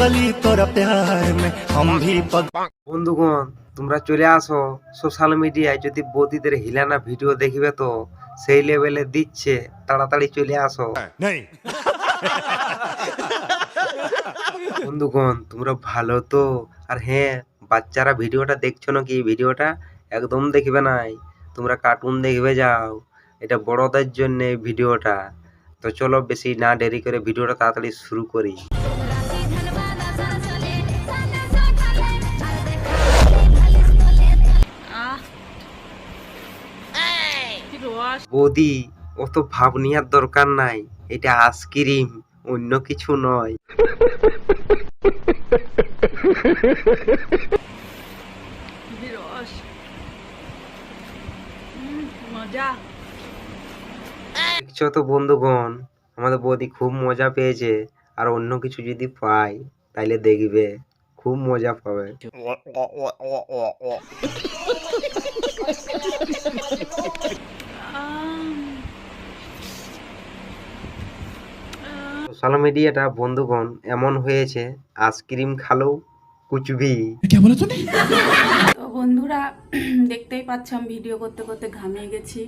पगली तोरा प्यार में हम भी বন্ধুগণ তোমরা চলে আসো সোশ্যাল মিডিয়ায়, যদি বৌদিদের হিলানা ভিডিও দেখবে তো সেই লেভেলে দিচ্ছে, তাড়াতাড়ি চলে আসো। বন্ধুগণ তোমরা ভালো তো? আর হ্যাঁ, বাচ্চারা ভিডিওটা দেখছো নাকি? ভিডিওটা একদম দেখবে নাই, তোমরা কার্টুন দেখবে যাও, এটা বড়দের জন্য ভিডিওটা। তো চলো বেশি না দেরি করে ভিডিওটা তাড়াতাড়ি শুরু করি। বৌদি অত ভাব নেওয়ার দরকার নাই, এটা আইসক্রিম, অন্য কিছু নয়। দেখছো তো বন্ধুগণ, আমাদের বৌদি খুব মজা পেয়েছে, আর অন্য কিছু যদি পাই তাইলে দেখবে খুব মজা পাবে। সোশ্যাল মিডিয়াটা বন্ধুগণ এমন হয়েছে, আইসক্রিম খালেও কুচবি। তো বন্ধুরা দেখতেই পাচ্ছেন ভিডিও করতে করতে ঘামিয়ে গেছি।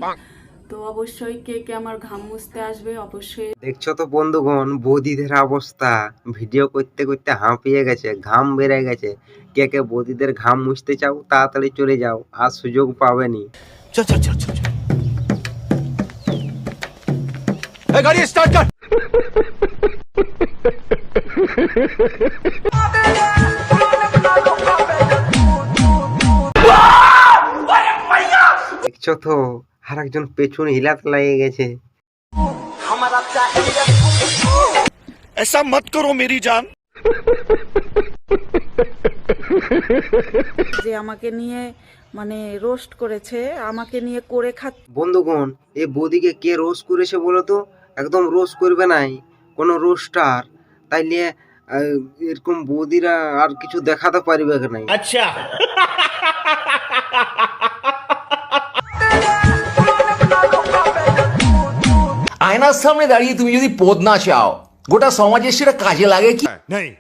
তো অবশ্যই কে কে আমার ঘাম মুছতে আসবে অবশ্যই। দেখছো তো বন্ধুগণ বৌদিদের অবস্থা, ভিডিও করতে করতে হাঁপিয়ে গেছে, ঘাম বেড়ে গেছে। কে কে বৌদিদের ঘাম মুছতে চাও তাড়াতাড়ি চলে যাও, আর সুযোগ পাবেনি। गाड़ी स्टार्ट कर। দেখছো তো আর একজন পেছন হিলাতে লেগে গেছে। ऐसा मत करो मेरी जान। যে আমাকে নিয়ে মানে রোস্ট করেছে, আমাকে নিয়ে করে বন্ধুগণ এই বৌদিকে কে রোস্ট করেছে বলো তো? একদম রোস্ট করবে নাই কোনো রোস্টার, তাইলে এরকম বৌদিরা আর কিছু দেখাতে পারবে নাই। अच्छा আয়নার সামনে দাঁড়িয়ে তুমি যদি পদ না চাও, গোটা সমাজের সেটা কাজে লাগে কি? नहीं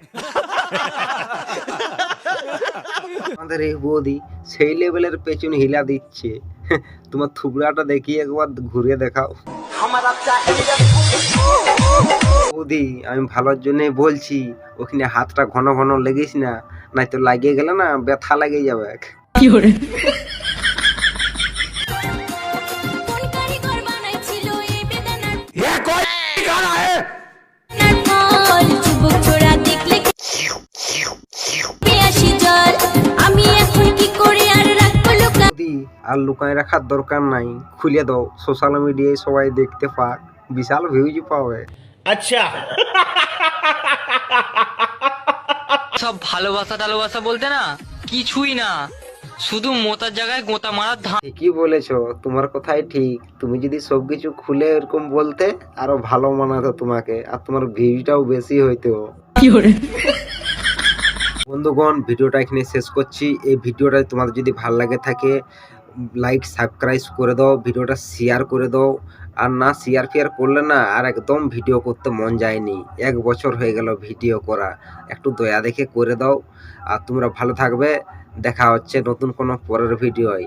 আমাদের এই বৌদি সেই লেভেলের পেছনে হিলা দিচ্ছে। তোমার থুবড়াটা দেখিয়ে একবার ঘুরে দেখাও। বৌদি আমি ভালোর জন্যই বলছি, ওখানে হাতটা ঘন ঘন লেগিস না, নাই তো লাগিয়ে গেলে না ব্যথা লেগে যাবে। আর লুকায় রাখার দরকার নাই, খুলে দাও, সোশ্যাল মিডিয়ায় সবাই দেখতে পাক, বিশাল ভিউজ পাবে। अच्छा সব ভালোবাসা টালোবাসা বলতে না কিছুই না, শুধু মোতার জায়গায় গোতা মারার ধান। ঠিকই বলেছো, তোমার কথাই ঠিক। তুমি যদি সবকিছু খুলে এরকম বলতে আরো ভালো মানাতো তোমাকে, আর তোমার ভিউটাও বেশি হইতো। বন্ধুগণ ভিডিওটা এখানে শেষ করছি। এই ভিডিওটা তোমাদের যদি ভালো লাগে থাকে লাইক সাবস্ক্রাইব করে দাও, ভিডিওটা শেয়ার করে দাও। আর না শেয়ার ফেয়ার করলে না আর একদম ভিডিও করতে মন যায়নি, 1 বছর হয়ে গেল ভিডিও করা, একটু দয়া দেখে করে দাও। আর তোমরা ভালো থাকবে, দেখা হচ্ছে নতুন কোনো পরের ভিডিওয়।